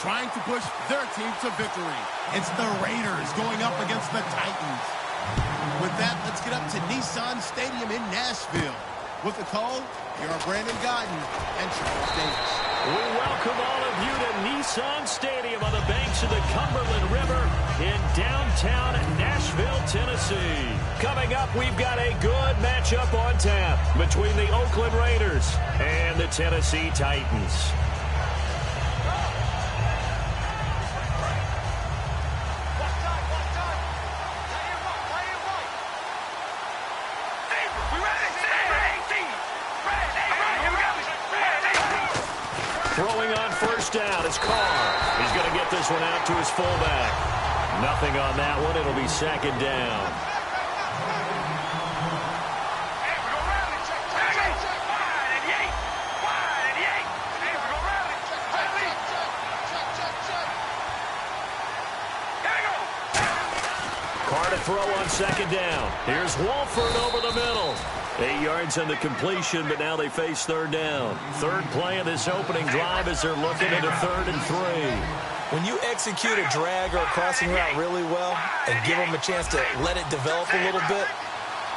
trying to push their team to victory. It's the Raiders going up against the Titans. With that, let's get up to Nissan Stadium in Nashville. With the call, here are Brandon Godden and Charles Davis. We welcome all of you to Nissan Stadium on the banks of the Cumberland River in downtown Nashville, Tennessee. Coming up, we've got a good matchup on tap between the Oakland Raiders and the Tennessee Titans. Throwing on first down is Carr. He's going to get this one out to his fullback. Nothing on that one. It'll be second down. Carr to throw on second down. Here's Walford over the middle. 8 yards on the completion, but now they face third down. Third play of this opening drive as they're looking at a 3rd and 3. When you execute a drag or a crossing route really well and give them a chance to let it develop a little bit,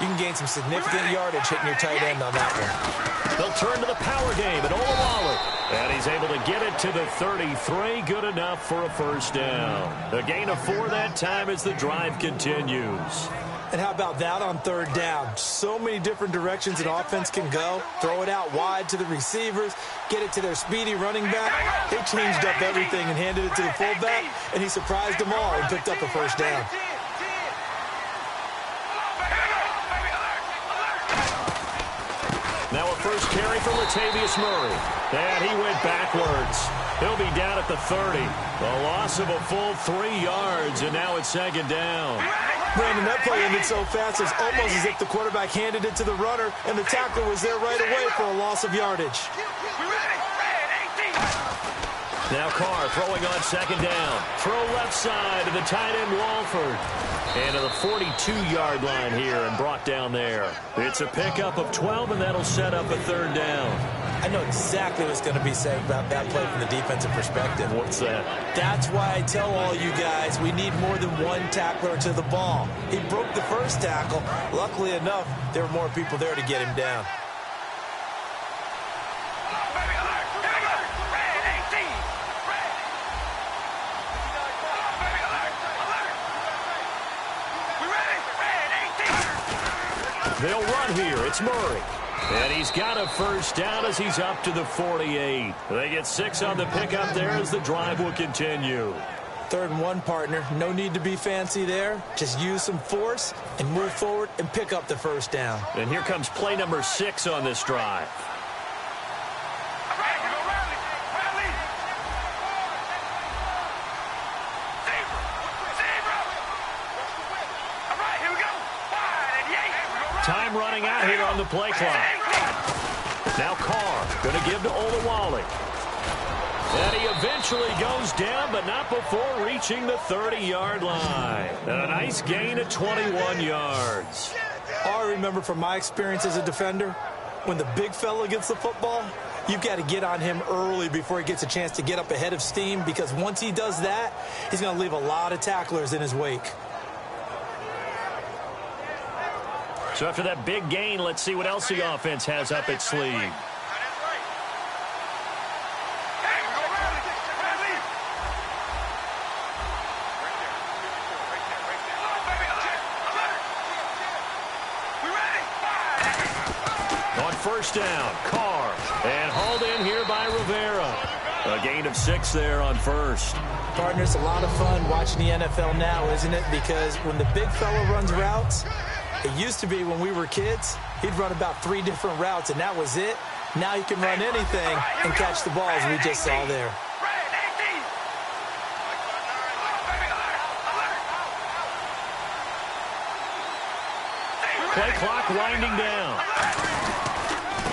you can gain some significant yardage hitting your tight end on that one. They'll turn to the power game at Olawale. And he's able to get it to the 33. Good enough for a first down. A gain of 4 that time as the drive continues. And how about that on third down? So many different directions an offense can go. Throw it out wide to the receivers, get it to their speedy running back. They changed up everything and handed it to the fullback, and he surprised them all and picked up a first down. Now a first carry for Latavius Murray. And he went backwards. He'll be down at the 30. A loss of a full 3 yards, and now it's second down. Brandon, that play ended so fast, it's almost as if the quarterback handed it to the runner, and the tackler was there right away for a loss of yardage. Now Carr throwing on second down. Throw left side to the tight end Walford. And to the 42-yard line here and brought down there. It's a pickup of 12, and that'll set up a third down. I know exactly what's going to be said about that play from the defensive perspective. What's that? That's why I tell all you guys we need more than one tackler to the ball. He broke the first tackle. Luckily enough, there were more people there to get him down. They'll run here. It's Murray. And he's got a first down as he's up to the 48. They get 6 on the pickup there as the drive will continue. 3rd and 1, partner. No need to be fancy there. Just use some force and move forward and pick up the first down. And here comes play number 6 on this drive. Time running out here on the play clock. Now Carr going to give to Olawale. And he eventually goes down, but not before reaching the 30-yard line. And a nice gain of 21 yards. All I remember from my experience as a defender, when the big fella gets the football, you've got to get on him early before he gets a chance to get up ahead of steam, because once he does that, he's going to leave a lot of tacklers in his wake. So after that big gain, let's see what else the offense has up its sleeve. On first down, Carr, and hauled in here by Rivera. A gain of 6 there on first. Partner, it's a lot of fun watching the NFL now, isn't it? Because when the big fella runs routes, it used to be when we were kids, he'd run about 3 different routes, and that was it. Now he can run anything and catch the ball, as we just saw there. Play clock winding down.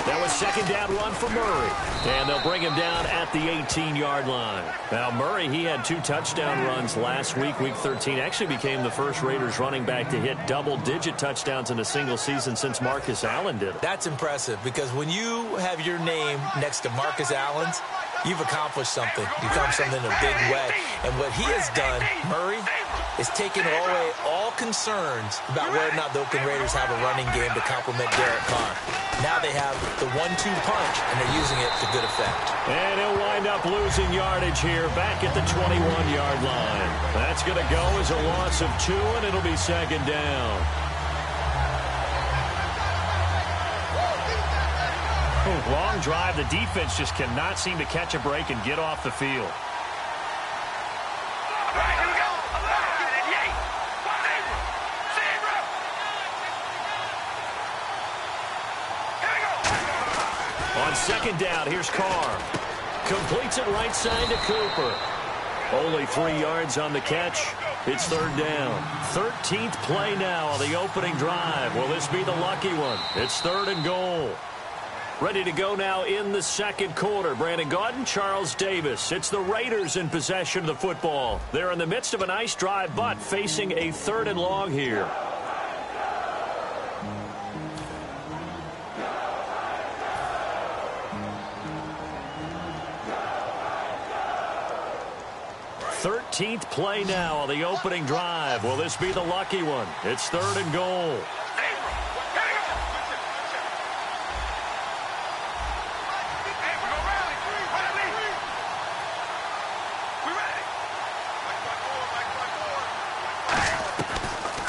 That was second down run for Murray. And they'll bring him down at the 18-yard line. Now, Murray, he had 2 touchdown runs last week, Week 13. Actually became the first Raiders running back to hit double-digit touchdowns in a single season since Marcus Allen did it. That's impressive, because when you have your name next to Marcus Allen's, you've accomplished something. You've done something in a big way. And what he has done, Murray, is taken away all concerns about whether or not the Oakland Raiders have a running game to complement Derek Carr. Now they have the 1-2 punch, and they're using it to good effect. And he'll wind up losing yardage here back at the 21-yard line. That's going to go as a loss of 2, and it'll be second down. Long drive. The defense just cannot seem to catch a break and get off the field. On second down, here's Carr. Completes it right side to Cooper. Only 3 yards on the catch. It's third down. 13th play now on the opening drive. Will this be the lucky one? It's third and goal. Ready to go now in the second quarter. Brandon Gaudin, Charles Davis. It's the Raiders in possession of the football. They're in the midst of a nice drive, but facing a third and long here. Thirteenth play now on the opening drive. Will this be the lucky one? It's third and goal.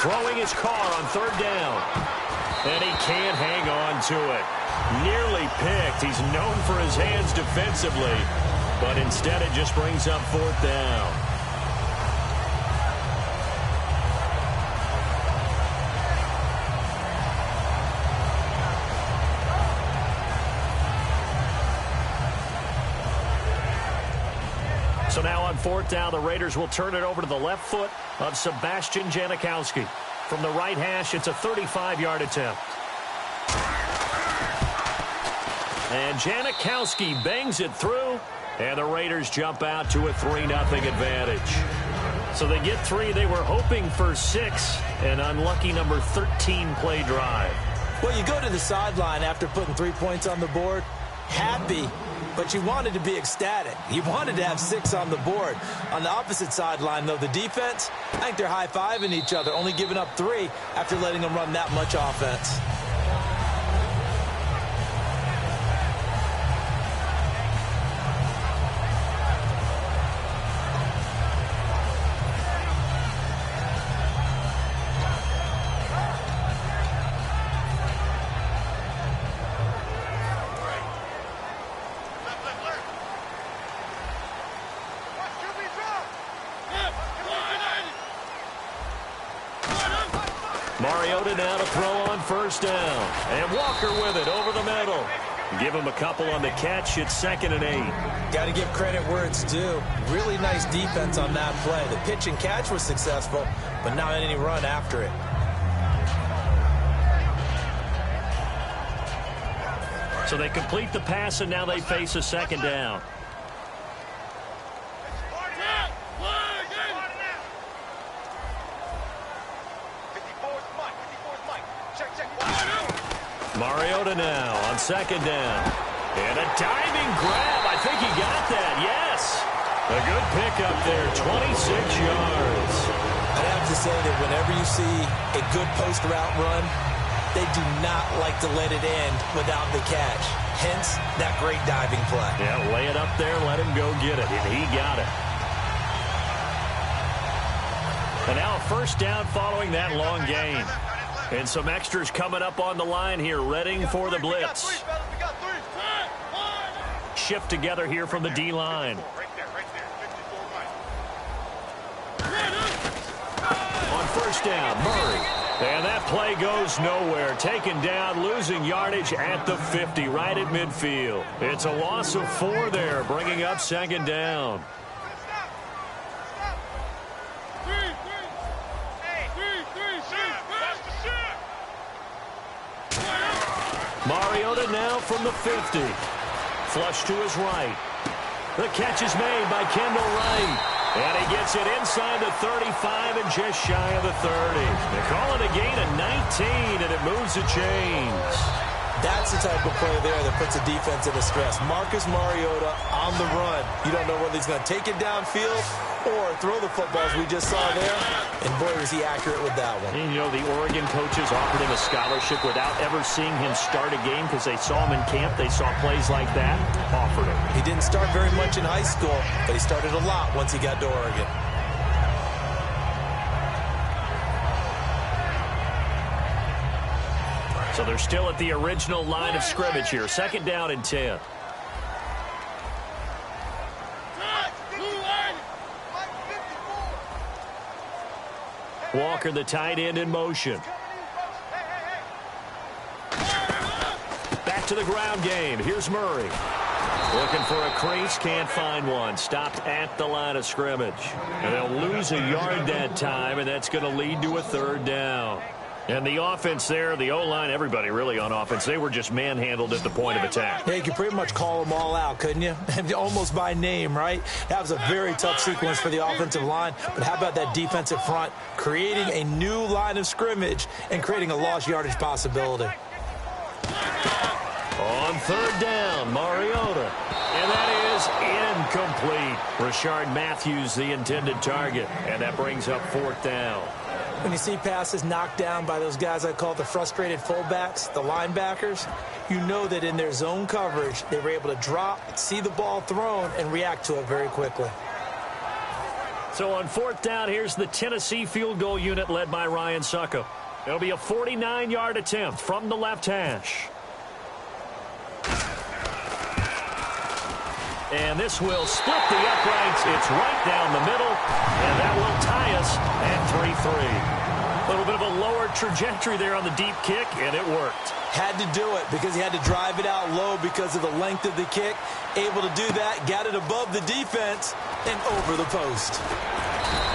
Throwing his Carr on third down. And he can't hang on to it. Nearly picked. He's known for his hands defensively. But instead it just brings up fourth down. So now on fourth down, the Raiders will turn it over to the left foot of Sebastian Janikowski. From the right hash, it's a 35-yard attempt. And Janikowski bangs it through, and the Raiders jump out to a 3-0 advantage. So they get 3. They were hoping for 6, an unlucky number 13 play drive. Well, you go to the sideline after putting 3 points on the board, happy, but you wanted to be ecstatic. You wanted to have 6 on the board. On the opposite sideline, though, the defense, I think they're high-fiving each other, only giving up 3 after letting them run that much offense. Mariota now to throw on first down. And Walker with it over the middle. Give him a couple on the catch. It's 2nd and 8. Got to give credit where it's due. Really nice defense on that play. The pitch and catch was successful, but not any run after it. So they complete the pass, and now they face a second down. Mariota now on second down. And a diving grab. I think he got that. Yes. A good pickup there. 26 yards. I'd have to say that whenever you see a good post route run, they do not like to let it end without the catch. Hence, that great diving play. Yeah, lay it up there, let him go get it. And he got it. And now a first down following that long gain. And some extras coming up on the line here, readying for the blitz. Shift together here from the D-line. On first down, Murray. And that play goes nowhere. Taken down, losing yardage at the 50, right at midfield. It's a loss of 4 there, bringing up second down. Mariota now from the 50. Flush to his right. The catch is made by Kendall Wright. And he gets it inside the 35 and just shy of the 30. They call it a gain of 19, and it moves the chains. That's the type of play there that puts a defense in a stress. Marcus Mariota on the run. You don't know whether he's going to take it downfield or throw the footballs we just saw there. And boy, was he accurate with that one. And, you know, the Oregon coaches offered him a scholarship without ever seeing him start a game because they saw him in camp. They saw plays like that. Offered him. He didn't start very much in high school, but he started a lot once he got to Oregon. So they're still at the original line of scrimmage here. 2nd down and 10. Walker, the tight end, in motion. Back to the ground game. Here's Murray. Looking for a crease, can't find one. Stopped at the line of scrimmage. And they'll lose a yard that time, and that's going to lead to a 3rd down. And the offense there, the O-line, everybody really on offense, they were just manhandled at the point of attack. Yeah, you could pretty much call them all out, couldn't you? Almost by name, right? That was a very tough sequence for the offensive line. But how about that defensive front creating a new line of scrimmage and creating a lost yardage possibility? On 3rd down, Mariota. And that is incomplete. Rashard Matthews, the intended target. And that brings up 4th down. When you see passes knocked down by those guys I call the frustrated fullbacks, the linebackers, you know that in their zone coverage, they were able to drop, see the ball thrown, and react to it very quickly. So on 4th down, here's the Tennessee field goal unit led by Ryan Suckup. It'll be a 49-yard attempt from the left hash. And this will split the uprights. It's right down the middle, and that will tie us at 3-3. A little bit of a lower trajectory there on the deep kick, and it worked. Had to do it because he had to drive it out low because of the length of the kick. Able to do that, got it above the defense, and over the post.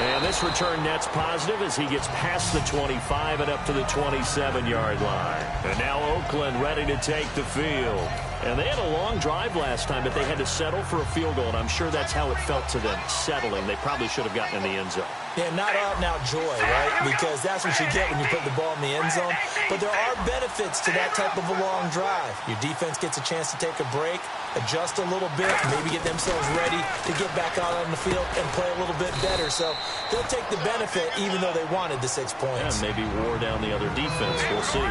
And this return net's positive as he gets past the 25 and up to the 27-yard line. And now Oakland ready to take the field. And they had a long drive last time, but they had to settle for a field goal, and I'm sure that's how it felt to them, settling. They probably should have gotten in the end zone. Yeah, not out-and-out joy, right? Because that's what you get when you put the ball in the end zone. But there are benefits to that type of a long drive. Your defense gets a chance to take a break, adjust a little bit, maybe get themselves ready to get back out on the field and play a little bit better. So they'll take the benefit even though they wanted the 6 points. Yeah, maybe wore down the other defense. We'll see.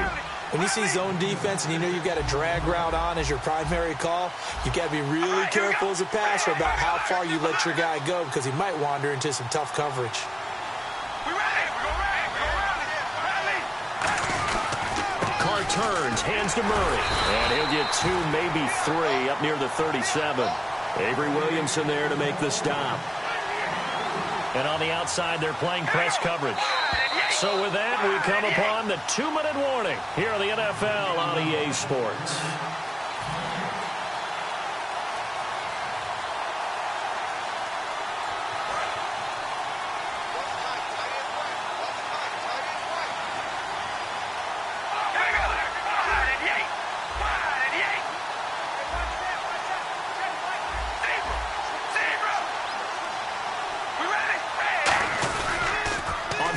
When you see zone defense and you know you've got a drag route on as your primary call, you've got to be really careful as a passer about how far you let your guy go because he might wander into some tough coverage. Carr turns, hands to Murray, and he'll get 2, maybe 3 up near the 37. Avery Williamson there to make the stop. And on the outside, they're playing press coverage. So with that, we come upon the 2-minute warning here on the NFL on EA Sports.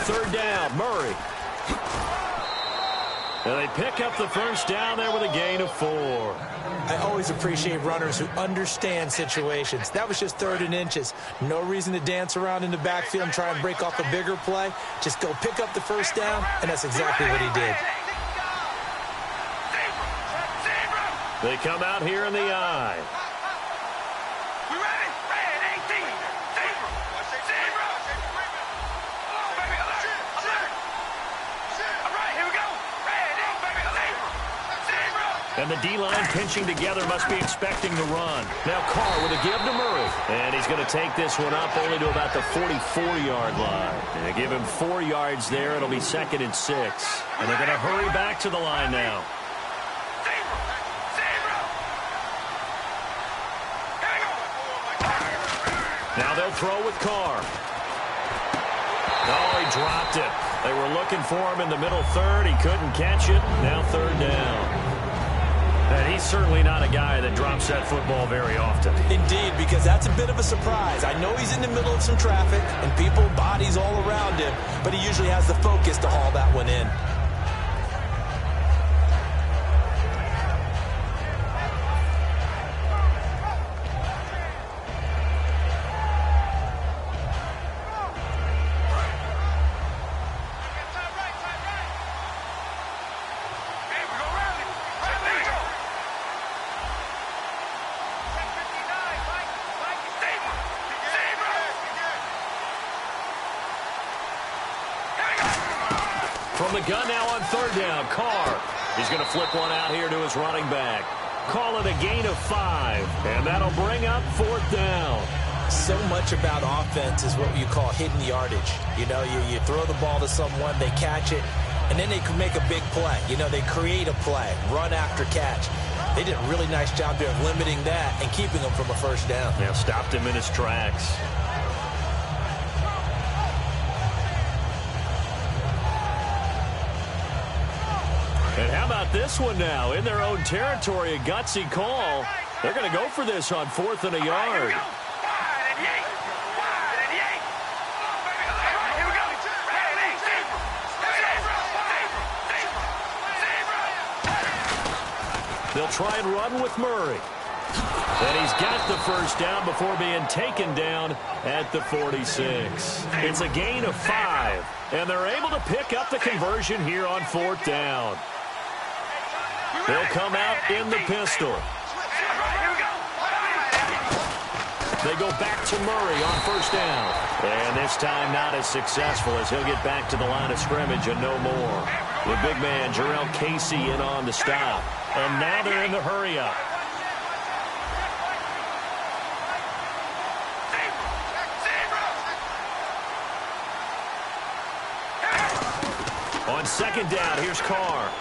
Third down, Murray. And they pick up the first down there with a gain of 4. I always appreciate runners who understand situations. That was just 3rd and inches. No reason to dance around in the backfield and try and break off a bigger play. Just go pick up the first down, and that's exactly what he did. They come out here in the I. And the D-line pinching together must be expecting the run. Now Carr with a give to Murray. And he's going to take this one up only to about the 44-yard line. And they give him 4 yards there. It'll be 2nd and 6. And they're going to hurry back to the line now. Now they'll throw with Carr. Oh, he dropped it. They were looking for him in the middle 3rd. He couldn't catch it. Now 3rd down. And he's certainly not a guy that drops that football very often. Indeed, because that's a bit of a surprise. I know he's in the middle of some traffic and people, bodies all around him, but he usually has the focus to haul that one in. From the gun now on third down, Carr. He's going to flip one out here to his running back. Call it a gain of 5, and that'll bring up fourth down. So much about offense is what you call hidden yardage. You know, you throw the ball to someone, they catch it, and then they can make a big play. You know, they create a play, run after catch. They did a really nice job there of limiting that and keeping him from a first down. Yeah, stopped him in his tracks. And how about this one now? In their own territory, a gutsy call. They're going to go for this on 4th and a yard. They'll try and run with Murray. And he's got the first down before being taken down at the 46. It's a gain of 5, and they're able to pick up the conversion here on 4th down. They'll come out in the pistol. They go back to Murray on first down. And this time not as successful as he'll get back to the line of scrimmage and no more. The big man, Jarrell Casey, in on the stop. And now they're in the hurry-up. On second down, here's Carr.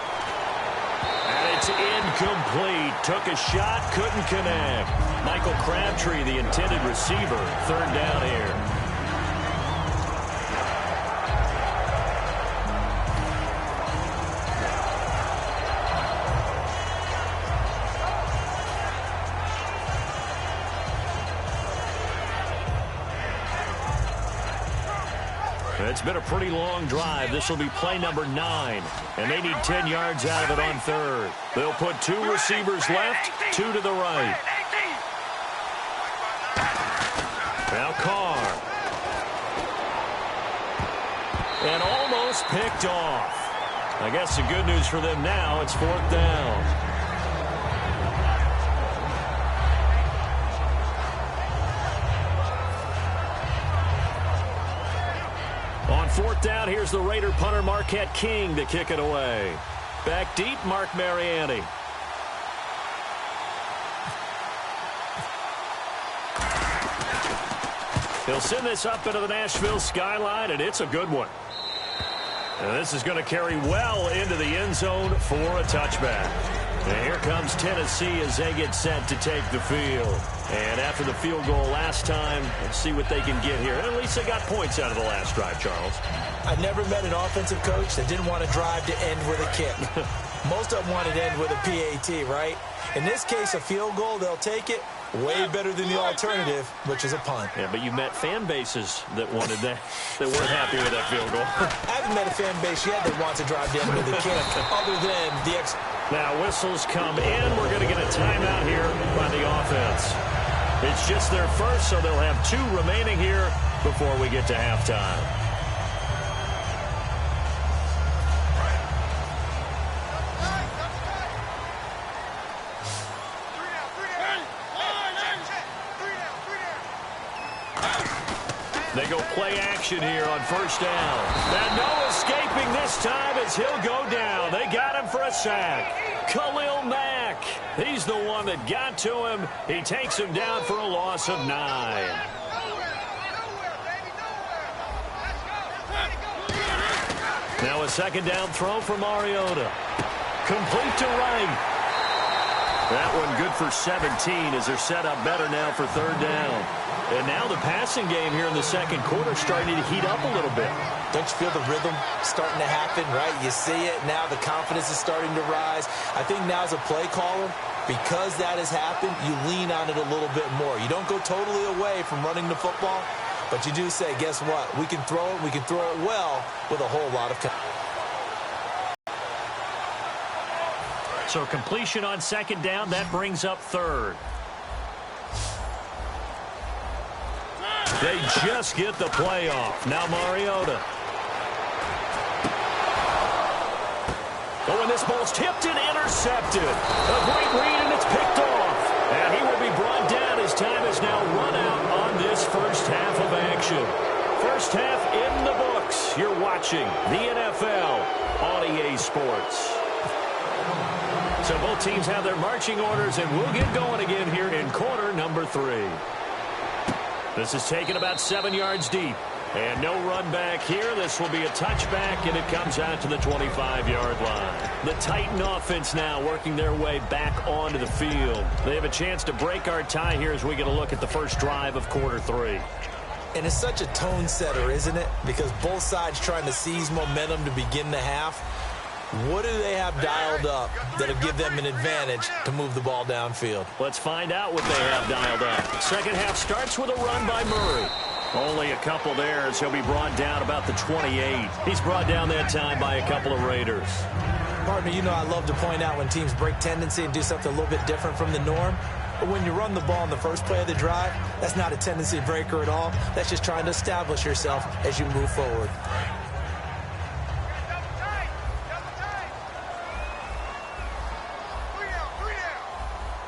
And it's incomplete. Took a shot, couldn't connect. Michael Crabtree, the intended receiver, third down here. It's been a pretty long drive. This will be play number 9. And they need 10 yards out of it on third. They'll put 2 receivers left, 2 to the right. Now Carr. And almost picked off. I guess the good news for them now, it's 4th down. On 4th down, here's the Raider punter Marquette King to kick it away. Back deep, Mark Mariani. He'll send this up into the Nashville skyline, and it's a good one. And this is going to carry well into the end zone for a touchback. And here comes Tennessee as they get set to take the field. And after the field goal last time, let's see what they can get here. At least they got points out of the last drive, Charles. I never met an offensive coach that didn't want to drive to end with a kick. Most of them wanted to end with a PAT, right? In this case, a field goal, they'll take it. Way better than the alternative, which is a punt. Yeah, but you met fan bases that wanted that, that weren't happy with that field goal. I haven't met a fan base yet that wants to drive to end with a kick, other than the Now whistles come in. We're going to get a timeout here by the offense. It's just their first, so they'll have 2 remaining here before we get to halftime. They go play action here on first down. And no escaping this time as he'll go down. They got him for a sack. Khalil Mack. He's the one that got to him. He takes him down for a loss of 9. Now a second down throw for Mariota. Complete to right. That one good for 17 as they're set up better now for third down. And now the passing game here in the second quarter starting to heat up a little bit. Don't you feel the rhythm starting to happen, right? You see it. Now the confidence is starting to rise. I think now as a play caller, because that has happened, you lean on it a little bit more. You don't go totally away from running the football, but you do say, guess what? We can throw it. We can throw it well with a whole lot of confidence. So completion on second down, that brings up third. They just get the play off. Now Mariota. Oh, and this ball's tipped and intercepted. A great read, and it's picked off. And he will be brought down as time is now run out on this first half of action. First half in the books. You're watching. watching the NFL on EA Sports. So both teams have their marching orders, and we'll get going again here in quarter number 3. This is taken about 7 yards deep. And no run back here. This will be a touchback, and it comes out to the 25-yard line. The Titan offense now working their way back onto the field. They have a chance to break our tie here as we get a look at the first drive of quarter 3. And it's such a tone setter, isn't it? Because both sides trying to seize momentum to begin the half. What do they have dialed up that'll give them an advantage to move the ball downfield? Let's find out what they have dialed up. Second half starts with a run by Murray. Only a couple there as he'll be brought down about the 28. He's brought down that time by a couple of Raiders. Partner, you know I love to point out when teams break tendency and do something a little bit different from the norm. But when you run the ball in the first play of the drive, that's not a tendency breaker at all. That's just trying to establish yourself as you move forward.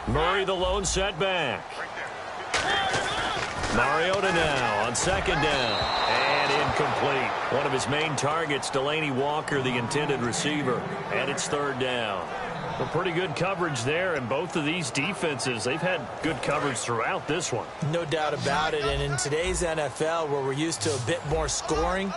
Murray the lone setback. Mariota now on second down. And incomplete. One of his main targets, Delaney Walker, the intended receiver. And it's third down. Well, pretty good coverage there, and both of these defenses, they've had good coverage throughout this one. No doubt about it, and in today's NFL, where we're used to a bit more scoring,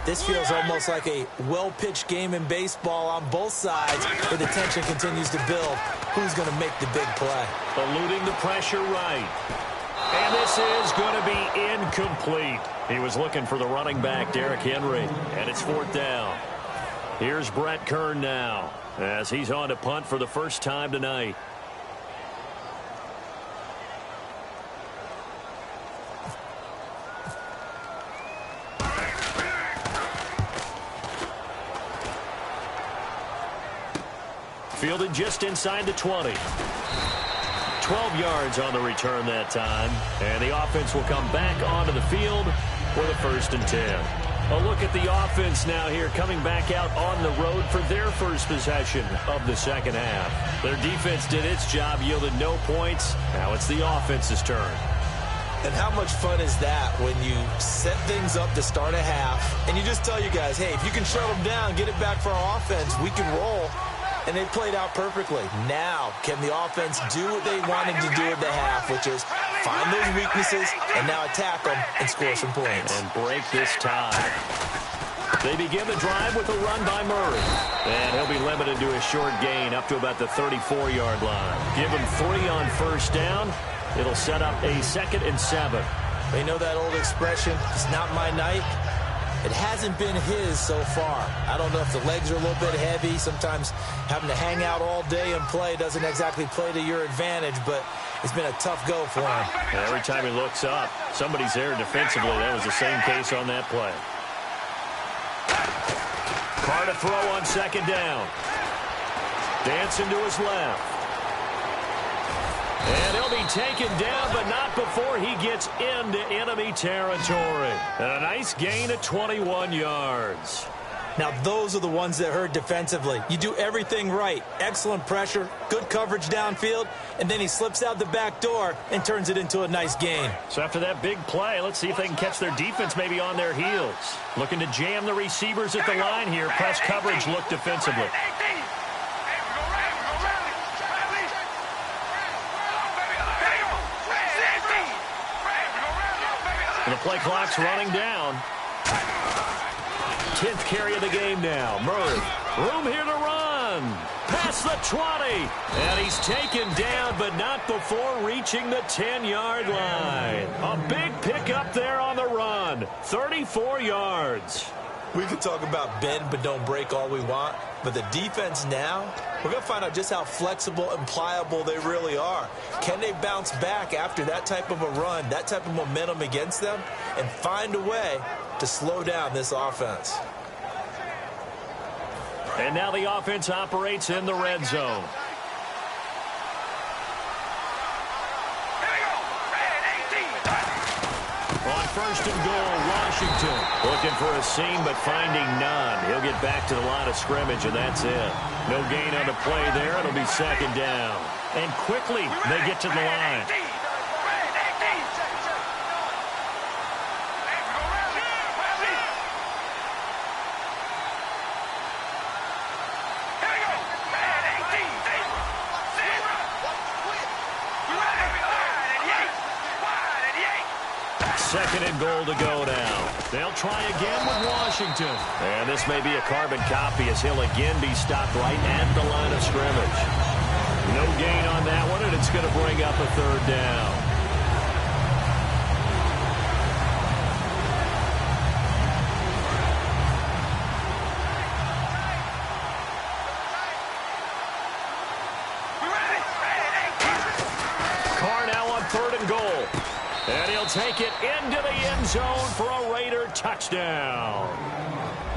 this feels almost like a well-pitched game in baseball on both sides, where the tension continues to build. Who's going to make the big play? Eluding the pressure right. And this is going to be incomplete. He was looking for the running back, Derrick Henry, and it's fourth down. Here's Brett Kern now, as he's on to punt for the first time tonight. Fielded just inside the 20. 12 yards on the return that time. And the offense will come back onto the field for the 1st and 10. A look at the offense now here, coming back out on the road for their first possession of the second half. Their defense did its job, yielded no points. Now it's the offense's turn. And how much fun is that when you set things up to start a half, and you just tell you guys, hey, if you can shut them down, get it back for our offense, we can roll. And they played out perfectly. Now, can the offense do what they wanted to do at the half, which is find those weaknesses and now attack them and score some points. And break this tie. They begin the drive with a run by Murray. And he'll be limited to a short gain up to about the 34-yard line. Give him 3 on first down. It'll set up a 2nd and 7. You know that old expression, it's not my night? It hasn't been his so far. I don't know if the legs are a little bit heavy. Sometimes having to hang out all day and play doesn't exactly play to your advantage, but it's been a tough go for him. And every time he looks up, somebody's there defensively. That was the same case on that play. Carr to throw on second down. Dancing to his left. And he'll be taken down, but not before he gets into enemy territory. And a nice gain of 21 yards. Now, those are the ones that hurt defensively. You do everything right. Excellent pressure, good coverage downfield, and then he slips out the back door and turns it into a nice gain. So after that big play, let's see if they can catch their defense maybe on their heels. Looking to jam the receivers at the line here. Press coverage look defensively. The play clock's running down. 10th carry of the game now. Murray, room here to run. Past the 20. And he's taken down, but not before reaching the 10-yard line. A big pickup there on the run. 34 yards. We could talk about bend but don't break all we want, but the defense now, we're going to find out just how flexible and pliable they really are. Can they bounce back after that type of a run, that type of momentum against them, and find a way to slow down this offense? And now the offense operates in the red zone. On first and goal, Washington. Looking for a seam, but finding none. He'll get back to the line of scrimmage, and that's it. No gain on the play there. It'll be second down. And quickly, they get to the line. 2nd and goal to go now. They'll try again with Washington. And this may be a carbon copy as he'll again be stopped right at the line of scrimmage. No gain on that one, and it's going to bring up a 3rd down. And he'll take it into the end zone for a Raider touchdown.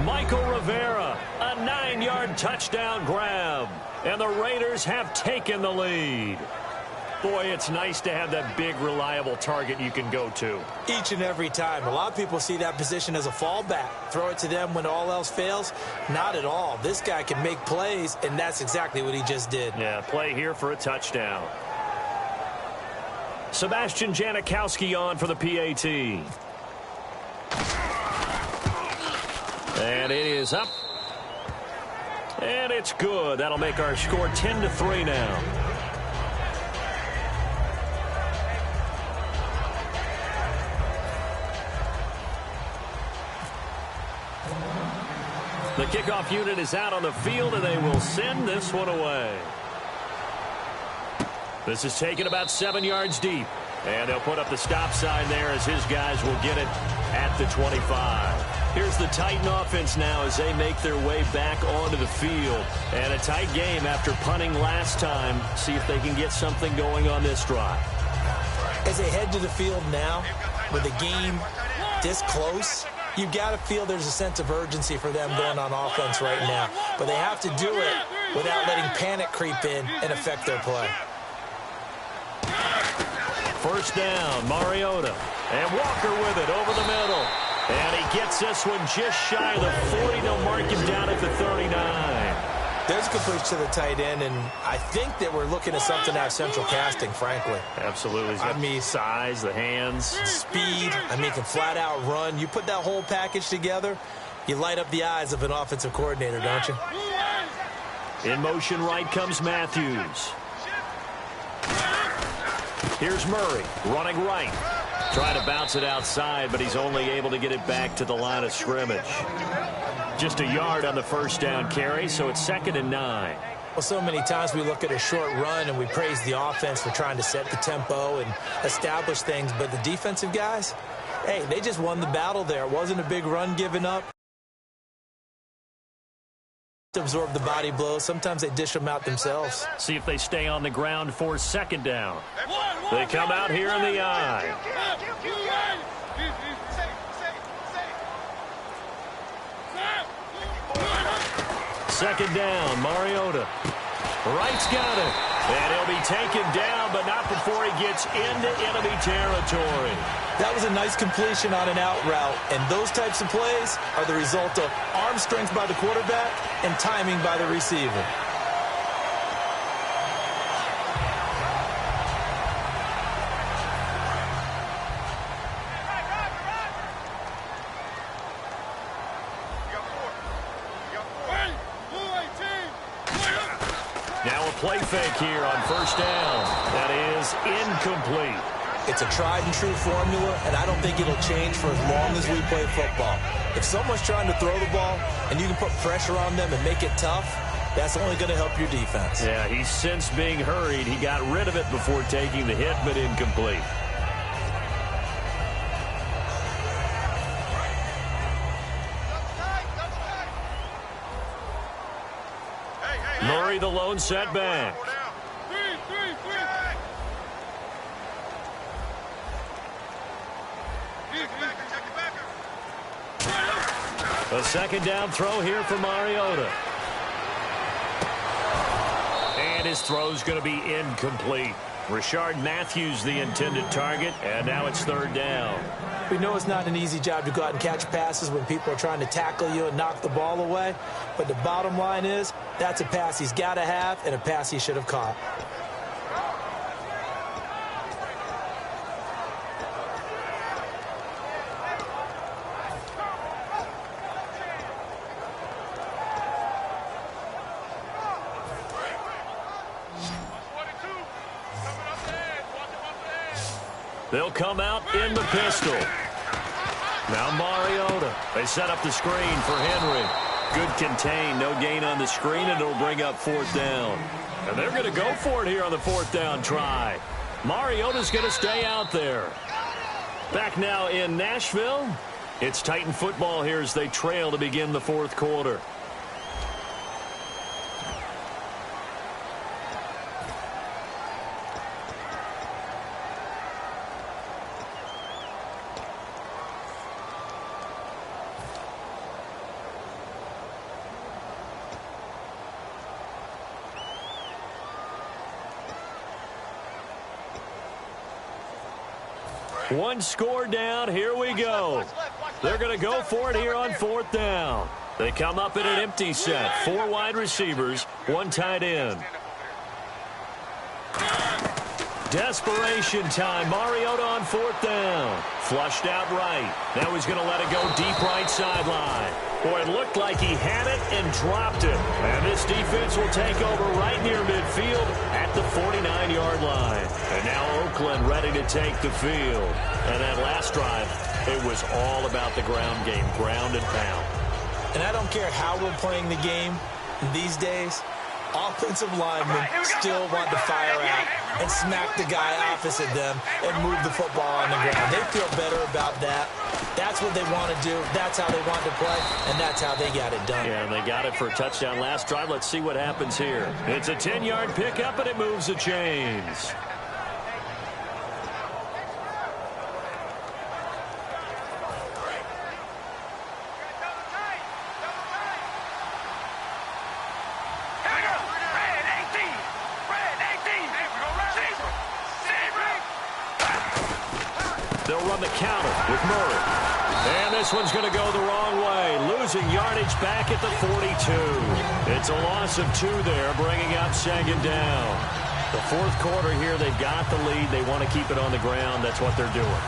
Michael Rivera, a 9-yard touchdown grab. And the Raiders have taken the lead. Boy, it's nice to have that big, reliable target you can go to. Each and every time. A lot of people see that position as a fallback. Throw it to them when all else fails. Not at all. This guy can make plays, and that's exactly what he just did. Yeah, play here for a touchdown. Sebastian Janikowski on for the PAT. And it is up. And it's good. That'll make our score 10-3 now. The kickoff unit is out on the field, and they will send this one away. This is taken about 7 yards deep. And they'll put up the stop sign there as his guys will get it at the 25. Here's the Titan offense now as they make their way back onto the field. And a tight game after punting last time. See if they can get something going on this drive. As they head to the field now, with the game this close, you've got to feel there's a sense of urgency for them going on offense right now. But they have to do it without letting panic creep in and affect their play. 1st down, Mariota. And Walker with it over the middle. And he gets this one just shy of the 40. They'll mark him down at the 39. There's a complete to the tight end, and I think that we're looking at something out of central casting, frankly. Absolutely. I mean, size, the hands. Speed. I mean, can flat out run. You put that whole package together, you light up the eyes of an offensive coordinator, don't you? In motion right comes Matthews. Here's Murray running right. Trying to bounce it outside, but he's only able to get it back to the line of scrimmage. Just a yard on the 1st down carry, so it's 2nd and 9. Well, so many times we look at a short run and we praise the offense for trying to set the tempo and establish things, but the defensive guys, hey, they just won the battle there. It wasn't a big run given up. Absorb the body blows. Sometimes they dish them out themselves. See if they stay on the ground for 2nd down. They come out here in the eye. 2nd down, Mariota. Wright's got it. And he'll be taken down, but not before he gets into enemy territory. That was a nice completion on an out route, and those types of plays are the result of arm strength by the quarterback and timing by the receiver. Now a play fake here on 1st down. That is incomplete. It's a tried-and-true formula, and I don't think it'll change for as long as we play football. If someone's trying to throw the ball and you can put pressure on them and make it tough, that's only going to help your defense. Yeah, he's since being hurried. He got rid of it before taking the hit, but incomplete. Murray, the lone setback. A 2nd down throw here for Mariota. And his throw's going to be incomplete. Rashard Matthews, the intended target, and now it's 3rd down. We know it's not an easy job to go out and catch passes when people are trying to tackle you and knock the ball away. But the bottom line is, that's a pass he's got to have and a pass he should have caught. They'll come out in the pistol. Now Mariota. They set up the screen for Henry. Good contain, no gain on the screen, and it'll bring up 4th down. And they're going to go for it here on the 4th down try. Mariota's going to stay out there. Back now in Nashville. It's Titan football here as they trail to begin the 4th quarter. One score down. Here we go. They're going to go for it here on 4th down. They come up in an empty set. 4 wide receivers, 1 tight end. Desperation time. Mariota on 4th down. Flushed out right. Now he's going to let it go deep right sideline. Boy, it looked like he had it and dropped it. And this defense will take over right near midfield at the 49-yard line. And now Oakland ready to take the field. And that last drive, it was all about the ground game, ground and pound. And I don't care how we're playing the game these days, offensive linemen still want to fire out and smack the guy opposite them and move the football on the ground. They feel better about that. That's what they want to do. That's how they want to play, and that's how they got it done. Yeah, and they got it for a touchdown last drive. Let's see what happens here. It's a 10-yard pickup, and it moves the chains. They'll run the counter with Murray. And this one's going to go the wrong way. Losing yardage back at the 42. It's a loss of 2 there, bringing up 2nd down. The 4th quarter here, they've got the lead. They want to keep it on the ground. That's what they're doing.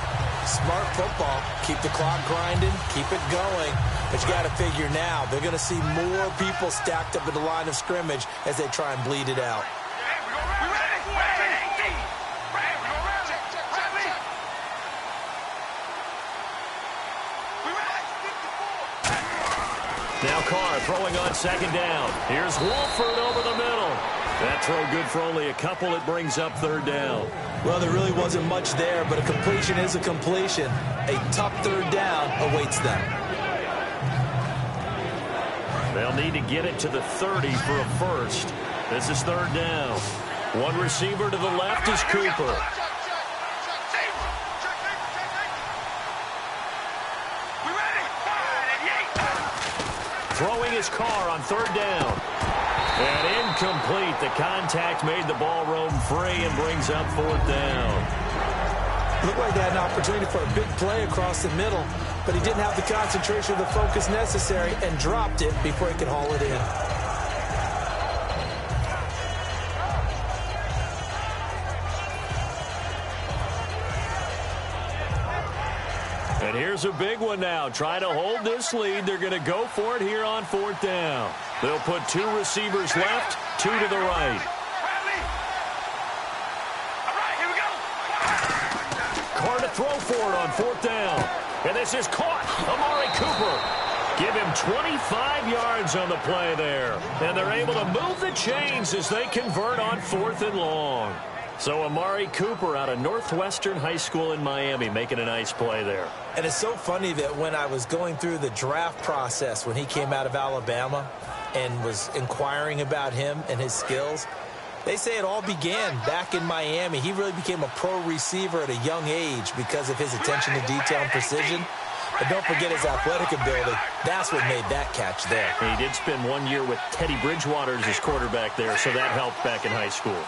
Smart football. Keep the clock grinding. Keep it going. But you got to figure now, they're going to see more people stacked up at the line of scrimmage as they try and bleed it out. Now Carr throwing on 2nd down. Here's Wolford over the middle. That throw good for only a couple. It brings up 3rd down. Well, there really wasn't much there, but a completion is a completion. A tough 3rd down awaits them. They'll need to get it to the 30 for a first. This is 3rd down. One receiver to the left is Cooper. Throwing his Carr on 3rd down. And incomplete. The contact made the ball roam free and brings up 4th down. Looked like they had an opportunity for a big play across the middle, but he didn't have the concentration or the focus necessary and dropped it before he could haul it in. And here's a big one now. Trying to hold this lead. They're going to go for it here on 4th down. They'll put 2 receivers left, 2 to the right. Carr to throw for it on 4th down. And this is caught. Amari Cooper. Give him 25 yards on the play there. And they're able to move the chains as they convert on 4th and long. So Amari Cooper out of Northwestern High School in Miami making a nice play there. And it's so funny that when I was going through the draft process when he came out of Alabama and was inquiring about him and his skills, they say it all began back in Miami. He really became a pro receiver at a young age because of his attention to detail and precision. But don't forget his athletic ability. That's what made that catch there. He did spend 1 year with Teddy Bridgewater as his quarterback there, so that helped back in high school.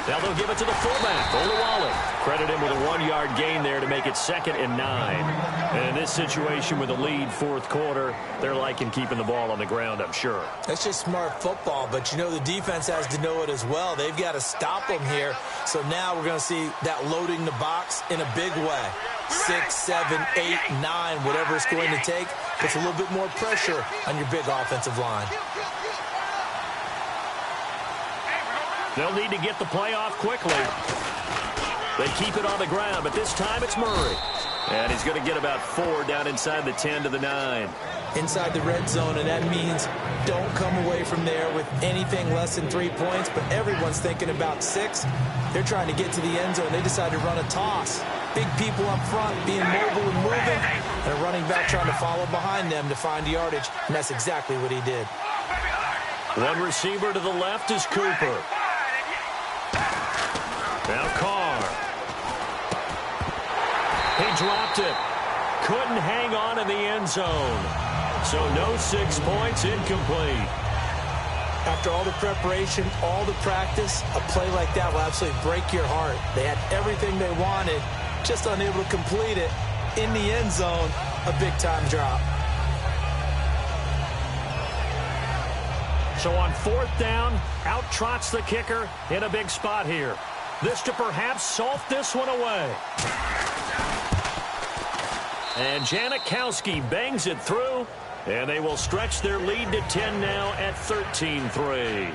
Now they'll give it to the fullback, Olawale. Credit him with a 1-yard gain there to make it 2nd and 9. And in this situation with a lead 4th quarter, they're liking keeping the ball on the ground, I'm sure. That's just smart football, but you know the defense has to know it as well. They've got to stop them here. So now we're going to see that loading the box in a big way. 6, 7, 8, 9, whatever it's going to take, puts a little bit more pressure on your big offensive line. They'll need to get the play off quickly. They keep it on the ground, but this time it's Murray. And he's going to get about 4 down inside the 10 to the 9. Inside the red zone, and that means don't come away from there with anything less than 3 points, but everyone's thinking about 6. They're trying to get to the end zone. They decide to run a toss. Big people up front being mobile and moving, and a running back trying to follow behind them to find yardage, and that's exactly what he did. One receiver to the left is Cooper. Now Carr. He dropped it. Couldn't hang on in the end zone. So no 6 points, incomplete. After all the preparation, all the practice, a play like that will absolutely break your heart. They had everything they wanted, just unable to complete it. In the end zone, a big-time drop. So on 4th down, out trots the kicker in a big spot here. This to perhaps salt this one away. And Janikowski bangs it through, and they will stretch their lead to 10 now at 13-3.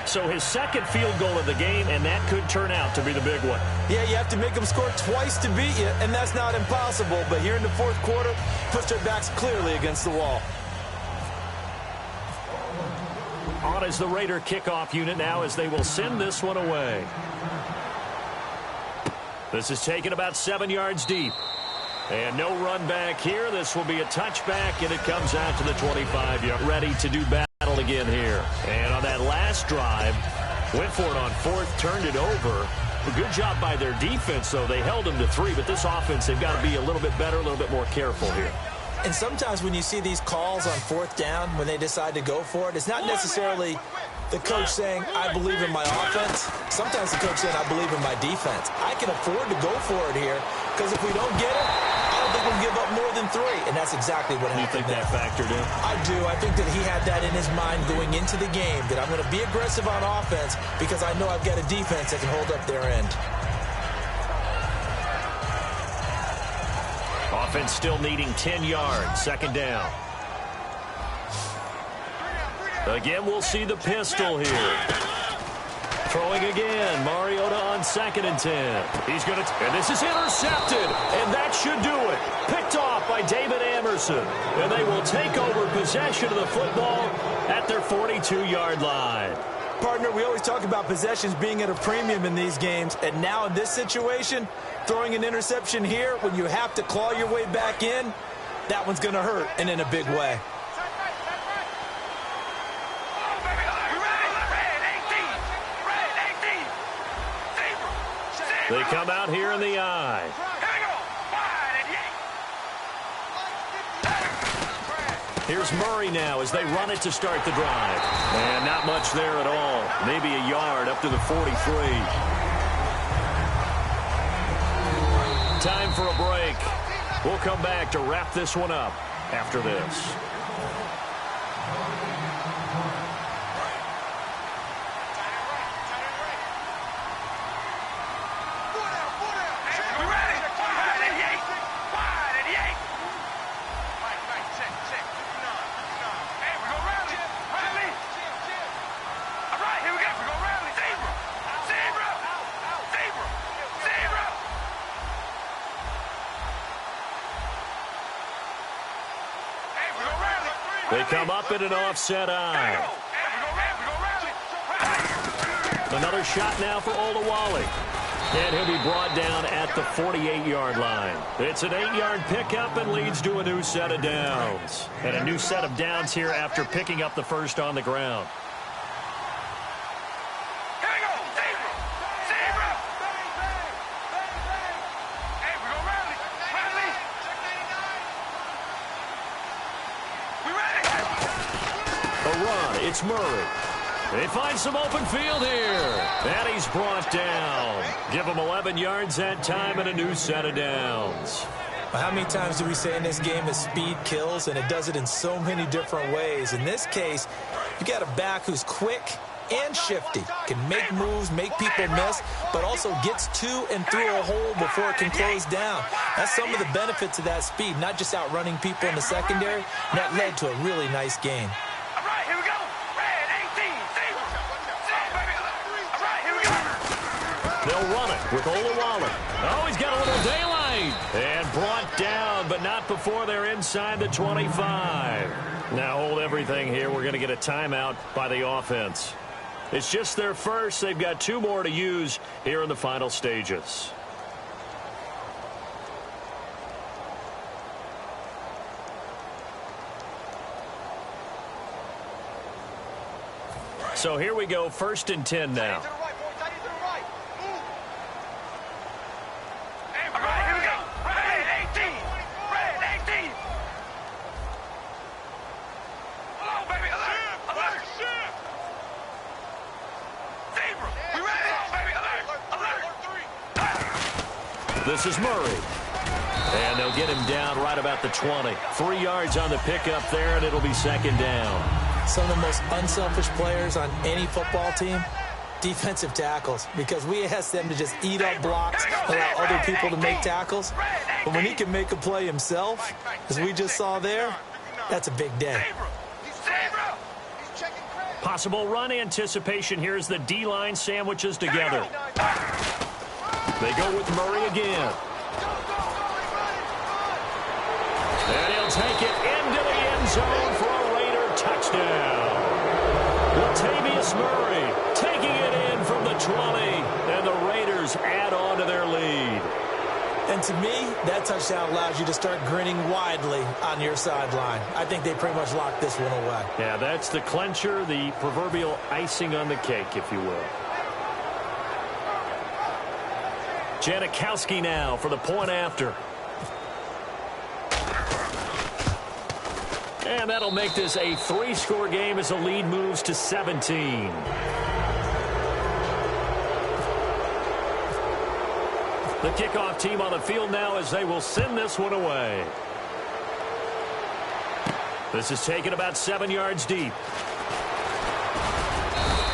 So his second field goal of the game, and that could turn out to be the big one. Yeah, you have to make them score twice to beat you, and that's not impossible. But here in the fourth quarter, push their backs clearly against the wall. On is the Raider kickoff unit now as they will send this one away. This is taken about 7 yards deep. And no run back here. This will be a touchback, and it comes out to the 25-yard. Ready to do battle again here. And on that last drive, went for it on 4th, turned it over. A good job by their defense, though. They held them to 3, but this offense, they've got to be a little bit better, a little bit more careful here. And sometimes when you see these calls on 4th down, when they decide to go for it, it's not necessarily the coach saying, I believe in my offense. Sometimes the coach saying, I believe in my defense. I can afford to go for it here, because if we don't get it, I don't think we'll give up more than 3. And that's exactly what happened. You think that factored in? I do. I think that he had that in his mind going into the game, that I'm going to be aggressive on offense because I know I've got a defense that can hold up their end. Offense still needing 10 yards. 2nd down. Again, we'll see the pistol here. Throwing again. Mariota on 2nd and 10. He's going to, and this is intercepted, and that should do it. Picked off by David Anderson, and they will take over possession of the football at their 42-yard line. Partner, we always talk about possessions being at a premium in these games, and now in this situation, throwing an interception here when you have to claw your way back in, that one's going to hurt, and in a big way. They come out here in the eye. Here's Murray now as they run it to start the drive. And not much there at all. Maybe a yard up to the 43. Time for a break. We'll come back to wrap this one up after this. They come up in an offset eye. Another shot now for Olawale. And he'll be brought down at the 48-yard line. It's an 8-yard pickup and leads to a new set of downs. And a new set of downs here after picking up the first on the ground. It's Murray. They find some open field here. And he's brought down. Give him 11 yards that time and a new set of downs. Well, how many times do we say in this game that speed kills, and it does it in so many different ways? In this case, you got a back who's quick and shifty, can make moves, make people miss, but also gets to and through a hole before it can close down. That's some of the benefits of that speed, not just outrunning people in the secondary. And that led to a really nice gain. They'll run it with Olawale. Oh, he's got a little daylight. And brought down, but not before they're inside the 25. Now hold everything here. We're going to get a timeout by the offense. It's just their first. They've got 2 more to use here in the final stages. So here we go, 1st and 10 now. This is Murray. And they'll get him down right about the 20. 3 yards on the pickup there, and it'll be 2nd down. Some of the most unselfish players on any football team, defensive tackles, because we ask them to just eat up blocks, allow other people to make tackles. But when he can make a play himself, as we just saw there, that's a big day. Possible run anticipation here as the D-line sandwiches together. They go with Murray again. And he'll take it into the end zone for a Raider touchdown. Latavius Murray taking it in from the 20. And the Raiders add on to their lead. And to me, that touchdown allows you to start grinning widely on your sideline. I think they pretty much locked this one away. Yeah, that's the clincher, the proverbial icing on the cake, if you will. Janikowski now for the point after. And that'll make this a 3-score game as the lead moves to 17. The kickoff team on the field now as they will send this one away. This is taken about 7 yards deep.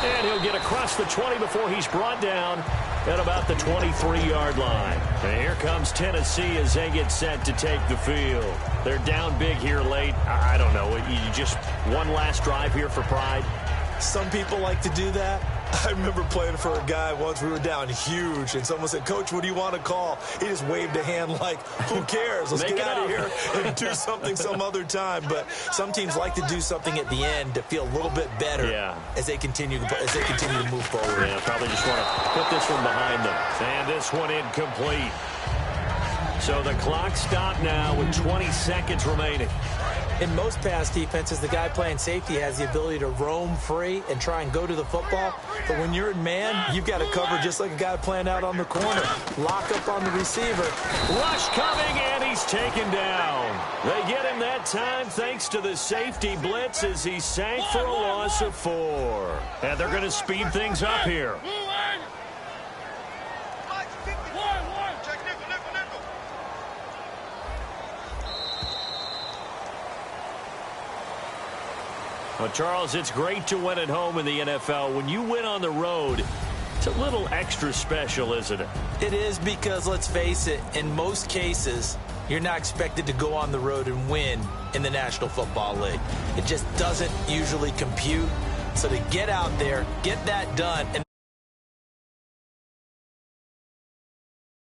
And he'll get across the 20 before he's brought down at about the 23-yard line. And here comes Tennessee as they get set to take the field. They're down big here late. I don't know. You just one last drive here for pride? Some people like to do that. I remember playing for a guy once. We were down huge, and someone said, "Coach, what do you want to call?" He just waved a hand like, who cares? Let's get out of here and do something some other time. But some teams like to do something at the end to feel a little bit better as they continue to move forward. Yeah, probably just want to put this one behind them. And this one incomplete. So the clock stopped now with 20 seconds remaining. In most pass defenses, the guy playing safety has the ability to roam free and try and go to the football. But when you're in man, you've got to cover just like a guy playing out on the corner. Lock up on the receiver. Rush coming, and he's taken down. They get him that time thanks to the safety blitz as he sank for a loss of 4. And they're going to speed things up here. Well, Charles, it's great to win at home in the NFL. When you win on the road, it's a little extra special, isn't it? It is because, let's face it, in most cases, you're not expected to go on the road and win in the National Football League. It just doesn't usually compute. So to get out there, get that done, and